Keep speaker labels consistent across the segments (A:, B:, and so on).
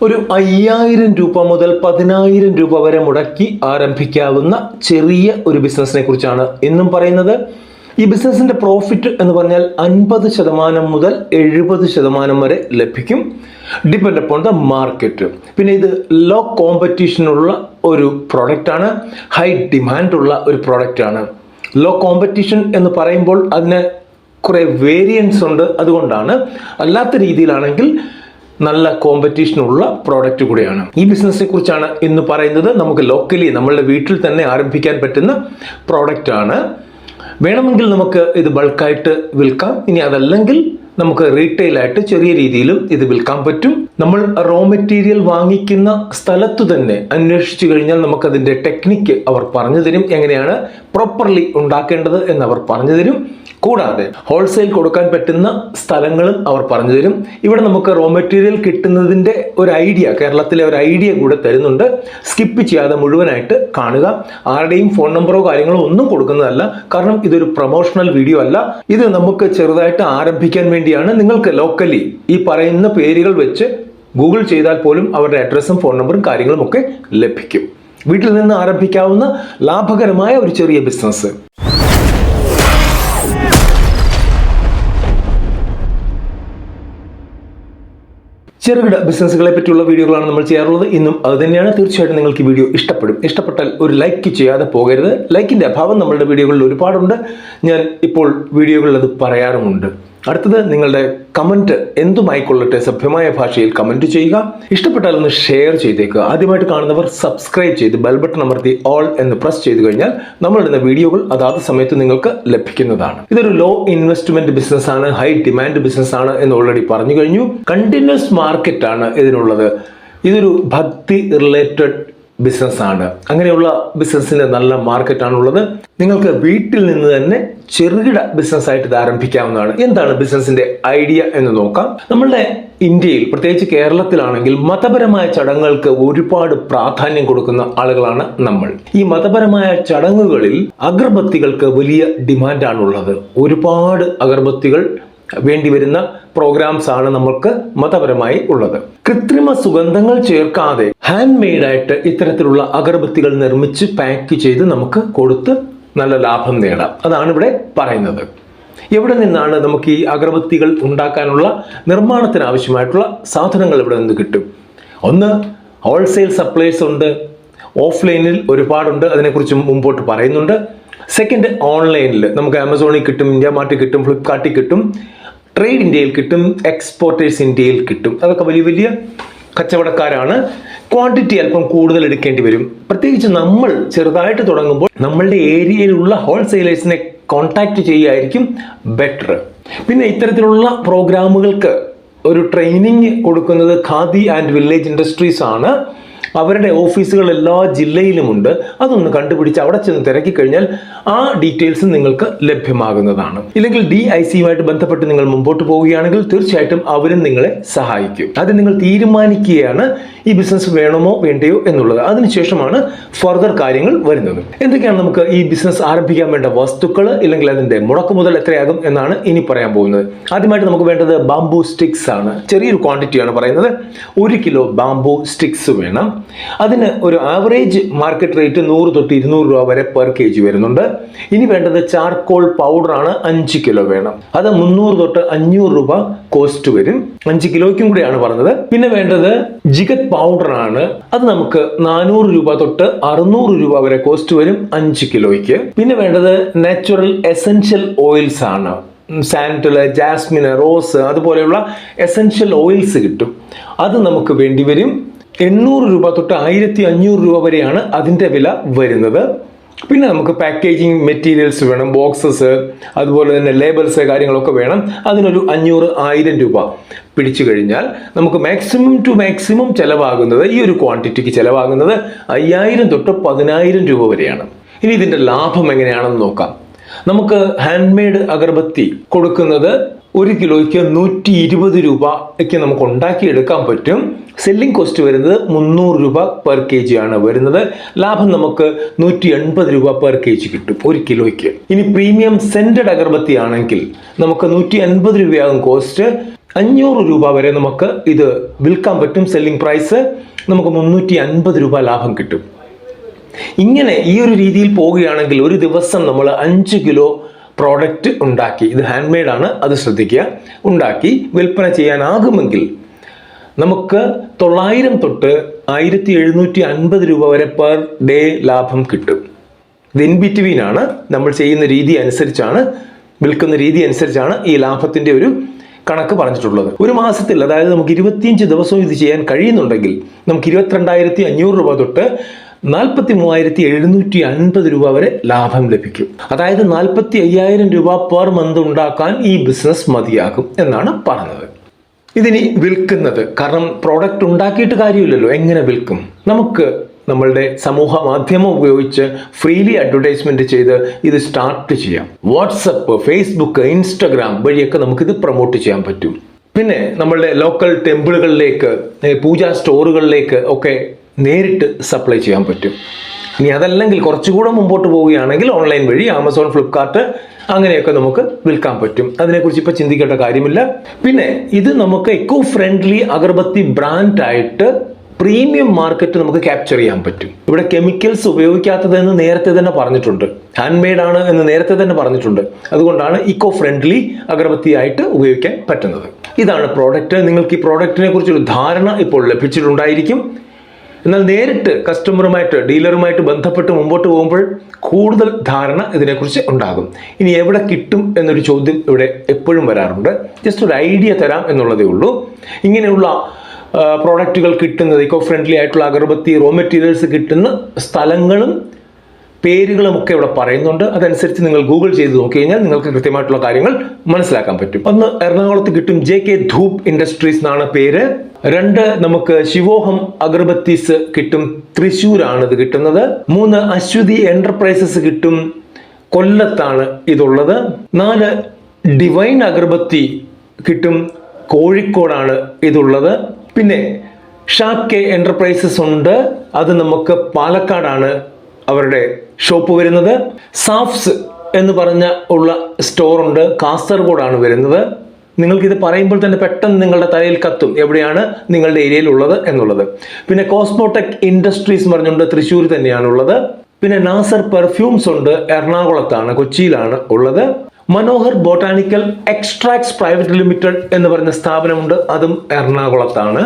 A: ഒരു 5000 രൂപ മുതൽ 10000 രൂപ വരെ മുടക്കി ആരംഭിക്കാവുന്ന ചെറിയ ഒരു ബിസിനസിനെ കുറിച്ചാണ് ഇന്നും പറയുന്നത്. ഈ ബിസിനസിന്റെ പ്രോഫിറ്റ് എന്ന് പറഞ്ഞാൽ 50% മുതൽ 70% വരെ ലഭിക്കും, ഡിപ്പെൻഡ് അപ്പോൺ ദ മാർക്കറ്റ്. പിന്നെ ഇത് ലോ കോമ്പറ്റീഷനുള്ള ഒരു പ്രോഡക്റ്റ് ആണ്, ഹൈ ഡിമാൻഡ് ഉള്ള ഒരു പ്രോഡക്റ്റ് ആണ്. ലോ കോമ്പറ്റീഷൻ എന്ന് പറയുമ്പോൾ അതിന് കുറെ വേരിയൻസ് ഉണ്ട്, അതുകൊണ്ടാണ്. അല്ലാത്ത രീതിയിലാണെങ്കിൽ നല്ല കോമ്പറ്റീഷനുള്ള പ്രോഡക്റ്റ് കൂടിയാണ്. ഈ ബിസിനസിനെ കുറിച്ചാണ് ഇന്ന് പറയുന്നത്. നമുക്ക് ലോക്കലി നമ്മളുടെ വീട്ടിൽ തന്നെ ആരംഭിക്കാൻ പറ്റുന്ന പ്രോഡക്റ്റ് ആണ്. വേണമെങ്കിൽ നമുക്ക് ഇത് ബൾക്കായിട്ട് വിൽക്കാം, ഇനി അതല്ലെങ്കിൽ നമുക്ക് റീറ്റെയിൽ ആയിട്ട് ചെറിയ രീതിയിലും ഇത് വിൽക്കാൻ പറ്റും. നമ്മൾ റോ മെറ്റീരിയൽ വാങ്ങിക്കുന്ന സ്ഥലത്തു തന്നെ അന്വേഷിച്ചു കഴിഞ്ഞാൽ നമുക്കതിൻ്റെ ടെക്നിക്ക് അവർ പറഞ്ഞു തരും, എങ്ങനെയാണ് പ്രോപ്പർലി ഉണ്ടാക്കേണ്ടത് എന്ന് അവർ പറഞ്ഞു തരും. കൂടാതെ ഹോൾസെയിൽ കൊടുക്കാൻ പറ്റുന്ന സ്ഥലങ്ങളും അവർ പറഞ്ഞു തരും. ഇവിടെ നമുക്ക് റോ മെറ്റീരിയൽ കിട്ടുന്നതിൻ്റെ ഒരു ഐഡിയ, കേരളത്തിലെ ഒരു ഐഡിയ കൂടെ തരുന്നുണ്ട്. സ്കിപ്പ് ചെയ്യാതെ മുഴുവനായിട്ട് കാണുക. ആരുടെയും ഫോൺ നമ്പറോ കാര്യങ്ങളോ ഒന്നും കൊടുക്കുന്നതല്ല, കാരണം ഇതൊരു പ്രൊമോഷണൽ വീഡിയോ അല്ല. ഇത് നമുക്ക് ചെറുതായിട്ട് ആരംഭിക്കാൻ വേണ്ടിയാണ്. നിങ്ങൾക്ക് ലോക്കലി ഈ പറയുന്ന പേരുകൾ വെച്ച് ഗൂഗിൾ ചെയ്താൽ പോലും അവരുടെ അഡ്രസ്സും ഫോൺ നമ്പറും കാര്യങ്ങളും ഒക്കെ ലഭിക്കും. വീട്ടിൽ നിന്ന് ആരംഭിക്കാവുന്ന ലാഭകരമായ ഒരു ചെറിയ ബിസിനസ്. ചെറുകിട ബിസിനസ്സുകളെ പറ്റിയുള്ള വീഡിയോകളാണ് നമ്മൾ ചെയ്യാറുള്ളത്. ഇന്നും അത് തന്നെയാണ്. തീർച്ചയായിട്ടും നിങ്ങൾക്ക് ഈ വീഡിയോ ഇഷ്ടപ്പെടും. ഇഷ്ടപ്പെട്ടാൽ ഒരു ലൈക്ക് ചെയ്യാതെ പോകരുത്. ലൈക്കിൻ്റെ അഭാവം നമ്മളുടെ വീഡിയോകളിൽ ഒരുപാടുണ്ട്. ഞാൻ ഇപ്പോൾ വീഡിയോകളിൽ അത് പറയാറുമുണ്ട്. അടുത്തത് നിങ്ങളുടെ കമൻറ്റ് എന്തുമായിക്കൊള്ളട്ടെ, സഭ്യമായ ഭാഷയിൽ കമൻറ്റ് ചെയ്യുക. ഇഷ്ടപ്പെട്ടാൽ ഒന്ന് ഷെയർ ചെയ്തേക്കുക. ആദ്യമായിട്ട് കാണുന്നവർ സബ്സ്ക്രൈബ് ചെയ്ത് ബെൽ ബട്ടൺ അമർത്തി ഓൾ എന്ന് പ്രസ് ചെയ്ത് കഴിഞ്ഞാൽ നമ്മളിടുന്ന വീഡിയോകൾ അതാത് സമയത്ത് നിങ്ങൾക്ക് ലഭിക്കുന്നതാണ്. ഇതൊരു ലോ ഇൻവെസ്റ്റ്മെന്റ് ബിസിനസ് ആണ്, ഹൈ ഡിമാൻഡ് ബിസിനസ് ആണ് എന്ന് ഓൾറെഡി പറഞ്ഞു കഴിഞ്ഞു. കണ്ടിന്യൂസ് മാർക്കറ്റ് ആണ് ഇതിനുള്ളത്. ഇതൊരു ഭക്തി റിലേറ്റഡ് ബിസിനസ് ആണ്. അങ്ങനെയുള്ള ബിസിനസ്സിന് നല്ല മാർക്കറ്റാണുള്ളത്. നിങ്ങൾക്ക് വീട്ടിൽ നിന്ന് തന്നെ ചെറുകിട ബിസിനസ് ആയിട്ട് ഇത് ആരംഭിക്കാവുന്നതാണ്. എന്താണ് ബിസിനസിന്റെ ഐഡിയ എന്ന് നോക്കാം. നമ്മളുടെ ഇന്ത്യയിൽ, പ്രത്യേകിച്ച് കേരളത്തിലാണെങ്കിൽ മതപരമായ ചടങ്ങുകൾക്ക് ഒരുപാട് പ്രാധാന്യം കൊടുക്കുന്ന ആളുകളാണ് നമ്മൾ. ഈ മതപരമായ ചടങ്ങുകളിൽ അഗർബത്തികൾക്ക് വലിയ ഡിമാൻഡാണുള്ളത്. ഒരുപാട് അഗർബത്തികൾ വേണ്ടിവരുന്ന പ്രോഗ്രാംസ് ആണ് നമുക്ക് മതപരമായി ഉള്ളത്. കൃത്രിമ സുഗന്ധങ്ങൾ ചേർക്കാതെ ഹാൻഡ് മെയ്ഡ് ആയിട്ട് ഇത്തരത്തിലുള്ള അഗർബത്തികൾ നിർമ്മിച്ച് പാക്ക് ചെയ്ത് നമുക്ക് കൊടുത്ത് നല്ല ലാഭം നേടാം. അതാണ് ഇവിടെ പറയുന്നത്. എവിടെ നിന്നാണ് നമുക്ക് ഈ അഗർബത്തികൾ ഉണ്ടാക്കാനുള്ള നിർമ്മാണത്തിന് ആവശ്യമായിട്ടുള്ള സാധനങ്ങൾ ഇവിടെ നിന്ന് കിട്ടും? ഒന്ന്, ഹോൾസെയിൽ സപ്ലൈസ് ഉണ്ട്. ഓഫ്ലൈനിൽ ഒരുപാടുണ്ട്, അതിനെക്കുറിച്ച് മുമ്പോട്ട് പറയുന്നുണ്ട്. സെക്കൻഡ്, ഓൺലൈനിൽ നമുക്ക് ആമസോണിൽ കിട്ടും, ഇന്ത്യ മാർട്ടിൽ കിട്ടും, ഫ്ലിപ്കാർട്ടിൽ കിട്ടും, ട്രേഡ് ഇന്ത്യയിൽ കിട്ടും, എക്സ്പോർട്ടേഴ്സ് ഇന്ത്യയിൽ കിട്ടും. അതൊക്കെ വലിയ വലിയ കച്ചവടക്കാരാണ്. ക്വാണ്ടിറ്റി അല്പം കൂടുതൽ എടുക്കേണ്ടി വരും. പ്രത്യേകിച്ച് നമ്മൾ ചെറുതായിട്ട് തുടങ്ങുമ്പോൾ നമ്മളുടെ ഏരിയയിലുള്ള ഹോൾസെയിലേഴ്സിനെ കോൺടാക്ട് ചെയ്യുകയായിരിക്കും ബെറ്റർ. പിന്നെ ഇത്തരത്തിലുള്ള പ്രോഗ്രാമുകൾക്ക് ഒരു ട്രെയിനിങ് കൊടുക്കുന്നത് ഖാദി ആൻഡ് വില്ലേജ് ഇൻഡസ്ട്രീസ് ആണ്. അവരുടെ ഓഫീസുകൾ എല്ലാ ജില്ലയിലുമുണ്ട്. അതൊന്ന് കണ്ടുപിടിച്ച് അവിടെ ചെന്ന് തിരക്കി കഴിഞ്ഞാൽ ആ ഡീറ്റെയിൽസ് നിങ്ങൾക്ക് ലഭ്യമാകുന്നതാണ്. ഇല്ലെങ്കിൽ DICയുമായിട്ട് ബന്ധപ്പെട്ട് നിങ്ങൾ മുമ്പോട്ട് പോവുകയാണെങ്കിൽ തീർച്ചയായിട്ടും അവരും നിങ്ങളെ സഹായിക്കും. അത് നിങ്ങൾ തീരുമാനിക്കുകയാണ് ഈ ബിസിനസ് വേണമോ വേണ്ടയോ എന്നുള്ളത്. അതിനുശേഷമാണ് ഫർദർ കാര്യങ്ങൾ വരുന്നത്. എന്തൊക്കെയാണ് നമുക്ക് ഈ ബിസിനസ് ആരംഭിക്കാൻ വേണ്ട വസ്തുക്കൾ, ഇല്ലെങ്കിൽ അതിന്റെ മുടക്ക് മുതൽ എത്രയാകും എന്നാണ് ഇനി പറയാൻ പോകുന്നത്. ആദ്യമായിട്ട് നമുക്ക് വേണ്ടത് ബാംബൂ സ്റ്റിക്സ് ആണ്. ചെറിയൊരു ക്വാണ്ടിറ്റിയാണ് പറയുന്നത്. 1 കിലോ ബാംബൂ സ്റ്റിക്സ് വേണം. അതിന് ഒരു ആവറേജ് മാർക്കറ്റ് റേറ്റ് 100 തൊട്ട് 200 രൂപ വരെ പെർ kg വരുന്നുണ്ട്. ഇനി വേണ്ടത് ചാർക്കോൾ പൗഡർ ആണ്. 5 കിലോ വേണം. അത് 300 തൊട്ട് 500 രൂപ കോസ്റ്റ് വരും. 5 കിലോയ്ക്കും കൂടിയാണ് പറഞ്ഞത്. പിന്നെ വേണ്ടത് ജിഗത് പൗഡർ ആണ്. അത് നമുക്ക് 400 രൂപ തൊട്ട് 600 രൂപ വരെ കോസ്റ്റ് വരും 5 കിലോയ്ക്ക്. പിന്നെ വേണ്ടത് നാച്ചുറൽ എസെൻഷ്യൽ ഓയിൽസ് ആണ്. സാൻഡല്, ജാസ്മിന്, റോസ് അതുപോലെയുള്ള എസെൻഷ്യൽ ഓയിൽസ് കിട്ടും. അത് നമുക്ക് വേണ്ടി വരും. 800 രൂപ തൊട്ട് 1500 രൂപ വരെയാണ് അതിൻ്റെ വില വരുന്നത്. പിന്നെ നമുക്ക് പാക്കേജിങ് മെറ്റീരിയൽസ് വേണം, ബോക്സസ്, അതുപോലെ തന്നെ ലേബൽസ്, കാര്യങ്ങളൊക്കെ വേണം. അതിനൊരു 500-1000 രൂപ പിടിച്ചു കഴിഞ്ഞാൽ നമുക്ക് മാക്സിമം ടു മാക്സിമം ചിലവാകുന്നത്, ഈ ഒരു ക്വാണ്ടിറ്റിക്ക് ചിലവാകുന്നത് 5000 തൊട്ട് 10000 രൂപ വരെയാണ്. ഇനി ഇതിൻ്റെ ലാഭം എങ്ങനെയാണെന്ന് നോക്കാം. നമുക്ക് ഹാൻഡ് മെയ്ഡ് അഗർബത്തി കൊടുക്കുന്നത് 1 കിലോയ്ക്ക് 120 രൂപയ്ക്ക് നമുക്ക് ഉണ്ടാക്കിയെടുക്കാൻ പറ്റും. സെല്ലിംഗ് കോസ്റ്റ് വരുന്നത് 300 രൂപ പെർ കെ ജി ആണ് വരുന്നത്. ലാഭം നമുക്ക് 180 രൂപ പെർ കെ ജി കിട്ടും 1 കിലോയ്ക്ക്. ഇനി പ്രീമിയം സെന്റഡ് അഗർബത്തി ആണെങ്കിൽ നമുക്ക് 150 രൂപയാകും കോസ്റ്റ്. 500 രൂപ വരെ നമുക്ക് ഇത് വിൽക്കാൻ പറ്റും. സെല്ലിംഗ് പ്രൈസ് നമുക്ക് 350 രൂപ ലാഭം കിട്ടും. ഇങ്ങനെ ഈ ഒരു രീതിയിൽ പോവുകയാണെങ്കിൽ ഒരു ദിവസം നമ്മൾ 5 കിലോ പ്രോഡക്റ്റ് ഉണ്ടാക്കി, ഇത് ഹാൻഡ് മെയ്ഡ് ആണ്, അത് ശ്രദ്ധിക്കുക, ഉണ്ടാക്കി വിൽപ്പന ചെയ്യാനാകുമെങ്കിൽ നമുക്ക് 900 തൊട്ട് 1750 രൂപ വരെ പെർ ഡേ ലാഭം കിട്ടും. ഇത് ഇൻ ബിറ്റ്വീൻ ആണ്. നമ്മൾ ചെയ്യുന്ന രീതി അനുസരിച്ചാണ്, വിൽക്കുന്ന രീതി അനുസരിച്ചാണ് ഈ ലാഭത്തിന്റെ ഒരു കണക്ക് പറഞ്ഞിട്ടുള്ളത്. ഒരു മാസത്തിൽ, അതായത് നമുക്ക് 25 ദിവസവും ഇത് ചെയ്യാൻ കഴിയുന്നുണ്ടെങ്കിൽ നമുക്ക് 22,500 രൂപ തൊട്ട് 43,750 രൂപ വരെ ലാഭം ലഭിക്കും. അതായത് 45,000 രൂപ പെർ മന്ത് ഉണ്ടാക്കാൻ ഈ ബിസിനസ് മതിയാകും എന്നാണ് പറഞ്ഞത്. ഇതിനി വിൽക്കുന്നത്, കാരണം പ്രോഡക്റ്റ് ഉണ്ടാക്കിയിട്ട് കാര്യമില്ലല്ലോ, എങ്ങനെ വിൽക്കും? നമുക്ക് നമ്മളുടെ സമൂഹ മാധ്യമം ഉപയോഗിച്ച് ഫ്രീലി അഡ്വർടൈസ്മെന്റ് ചെയ്ത് ഇത് സ്റ്റാർട്ട് ചെയ്യാം. വാട്സപ്പ്, ഫേസ്ബുക്ക്, ഇൻസ്റ്റഗ്രാം വഴിയൊക്കെ നമുക്കിത് പ്രൊമോട്ട് ചെയ്യാൻ പറ്റും. പിന്നെ നമ്മളുടെ ലോക്കൽ ടെമ്പിളുകളിലേക്ക്, പൂജാ സ്റ്റോറുകളിലേക്ക് ഒക്കെ നേരിട്ട് സപ്ലൈ ചെയ്യാൻ പറ്റും. ഇനി അതല്ലെങ്കിൽ കുറച്ചുകൂടെ മുമ്പോട്ട് പോവുകയാണെങ്കിൽ ഓൺലൈൻ വഴി ആമസോൺ, ഫ്ലിപ്കാർട്ട് അങ്ങനെയൊക്കെ നമുക്ക് വിൽക്കാൻ പറ്റും. അതിനെക്കുറിച്ച് ഇപ്പൊ ചിന്തിക്കേണ്ട കാര്യമില്ല. പിന്നെ ഇത് നമുക്ക് എക്കോ ഫ്രണ്ട്ലി അഗർബത്തി ബ്രാൻഡായിട്ട് പ്രീമിയം മാർക്കറ്റ് നമുക്ക് ക്യാപ്ചർ ചെയ്യാൻ പറ്റും. ഇവിടെ കെമിക്കൽസ് ഉപയോഗിക്കാത്തതെന്ന് നേരത്തെ തന്നെ പറഞ്ഞിട്ടുണ്ട്, ഹാൻഡ് മെയ്ഡ് ആണ് എന്ന് നേരത്തെ തന്നെ പറഞ്ഞിട്ടുണ്ട്. അതുകൊണ്ടാണ് ഇക്കോ ഫ്രണ്ട്ലി അഗർബത്തി ആയിട്ട് ഉപയോഗിക്കാൻ പറ്റുന്നത്. ഇതാണ് പ്രോഡക്റ്റ്. നിങ്ങൾക്ക് ഈ പ്രോഡക്റ്റിനെ കുറിച്ചൊരു ധാരണ ഇപ്പോൾ ലഭിച്ചിട്ടുണ്ടായിരിക്കും. എന്നാൽ നേരിട്ട് കസ്റ്റമറുമായിട്ട്, ഡീലറുമായിട്ട് ബന്ധപ്പെട്ട് മുമ്പോട്ട് പോകുമ്പോൾ കൂടുതൽ ധാരണ ഇതിനെക്കുറിച്ച് ഉണ്ടാകും. ഇനി എവിടെ കിട്ടും എന്നൊരു ചോദ്യം ഇവിടെ എപ്പോഴും വരാറുണ്ട്. ജസ്റ്റ് ഒരു ഐഡിയ തരാം എന്നുള്ളതേ ഉള്ളൂ. ഇങ്ങനെയുള്ള പ്രോഡക്റ്റുകൾ കിട്ടുന്നത്, ഇക്കോ ഫ്രണ്ട്ലി ആയിട്ടുള്ള അഗർബത്തി റോ മെറ്റീരിയൽസ് കിട്ടുന്ന സ്ഥലങ്ങളും പേരുകളും ഒക്കെ ഇവിടെ പറയുന്നുണ്ട്. അതനുസരിച്ച് നിങ്ങൾ ഗൂഗിൾ ചെയ്ത് നോക്കി കഴിഞ്ഞാൽ നിങ്ങൾക്ക് കൃത്യമായിട്ടുള്ള കാര്യങ്ങൾ മനസ്സിലാക്കാൻ പറ്റും. ഒന്ന്, എറണാകുളത്ത് കിട്ടും, JK ധൂപ് ഇൻഡസ്ട്രീസ് എന്നാണ് പേര്. 2, നമുക്ക് ശിവോഹം അഗർബത്തീസ് കിട്ടും, തൃശ്ശൂരാണ് ഇത് കിട്ടുന്നത്. 3, അശ്വതി എന്റർപ്രൈസസ് കിട്ടും, കൊല്ലത്താണ് ഇതുള്ളത്. 4, ഡിവൈൻ അഗർബത്തി കിട്ടും, കോഴിക്കോടാണ് ഇതുള്ളത്. പിന്നെ ഷാക്കെ എന്റർപ്രൈസസ് ഉണ്ട്, അത് നമുക്ക് പാലക്കാടാണ് അവരുടെ ഷോപ്പ് വരുന്നത്. സാഫ്സ് എന്ന് പറഞ്ഞ ഉള്ള സ്റ്റോർ ഉണ്ട്, കാസർഗോഡാണ് വരുന്നത്. നിങ്ങൾക്കിത് പറയുമ്പോൾ തന്നെ പെട്ടെന്ന് നിങ്ങളുടെ തലയിൽ കത്തും എവിടെയാണ് നിങ്ങളുടെ ഏരിയയിൽ ഉള്ളത് എന്നുള്ളത്. പിന്നെ കോസ്മോടെക് ഇൻഡസ്ട്രീസ് പറഞ്ഞുകൊണ്ട് തൃശ്ശൂർ തന്നെയാണ് ഉള്ളത്. പിന്നെ നാസർ പെർഫ്യൂംസ് ഉണ്ട്, എറണാകുളത്താണ്, കൊച്ചിയിലാണ് ഉള്ളത്. Manohar botanical extracts private limited എന്ന് പറഞ്ഞ സ്ഥാപനമുണ്ട്, അതും എറണാകുളത്താണ്.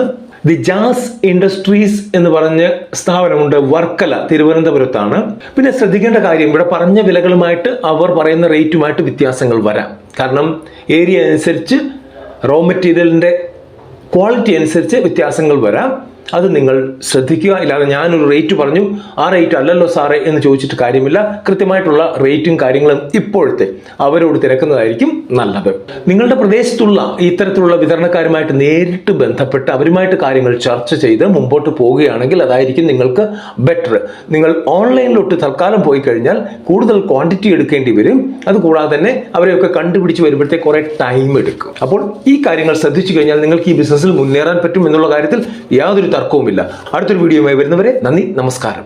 A: ദി ജാസ് ഇൻഡസ്ട്രീസ് എന്ന് പറഞ്ഞ സ്ഥാപനമുണ്ട്, വർക്കല, തിരുവനന്തപുരത്താണ്. പിന്നെ ശ്രദ്ധിക്കേണ്ട കാര്യം, ഇവിടെ പറഞ്ഞ വിലകളുമായിട്ട് അവർ പറയുന്ന റേറ്റുമായിട്ട് വ്യത്യാസങ്ങൾ വരാം. കാരണം ഏരിയ അനുസരിച്ച്, റോ മെറ്റീരിയലിന്റെ ക്വാളിറ്റി അനുസരിച്ച് വ്യത്യാസങ്ങൾ വരാം. അത് നിങ്ങൾ ശ്രദ്ധിക്കുക. ഇല്ലാതെ ഞാനൊരു റേറ്റ് പറഞ്ഞു, ആ റേറ്റ് അല്ലല്ലോ സാറേ എന്ന് ചോദിച്ചിട്ട് കാര്യമില്ല. കൃത്യമായിട്ടുള്ള റേറ്റും കാര്യങ്ങളും ഇപ്പോഴത്തെ അവരോട് തിരക്കുന്നതായിരിക്കും നല്ലത്. നിങ്ങളുടെ പ്രദേശത്തുള്ള ഇത്തരത്തിലുള്ള വിതരണക്കാരുമായിട്ട് നേരിട്ട് ബന്ധപ്പെട്ട് അവരുമായിട്ട് കാര്യങ്ങൾ ചർച്ച ചെയ്ത് മുമ്പോട്ട് പോവുകയാണെങ്കിൽ അതായിരിക്കും നിങ്ങൾക്ക് ബെറ്റർ. നിങ്ങൾ ഓൺലൈനിലോട്ട് തൽക്കാലം പോയി കഴിഞ്ഞാൽ കൂടുതൽ ക്വാണ്ടിറ്റി എടുക്കേണ്ടി വരും. അതുകൂടാതെ തന്നെ അവരെയൊക്കെ കണ്ടുപിടിച്ച് വരുമ്പോഴത്തേക്ക് കുറെ ടൈം എടുക്കും. അപ്പോൾ ഈ കാര്യങ്ങൾ ശ്രദ്ധിച്ചു കഴിഞ്ഞാൽ നിങ്ങൾക്ക് ഈ ബിസിനസ്സിൽ മുന്നേറാൻ പറ്റും എന്നുള്ള കാര്യത്തിൽ യാതൊരു തർക്കവുമില്ല. അടുത്തൊരു വീഡിയോയുമായി വരുന്നവരെ നന്ദി, നമസ്കാരം.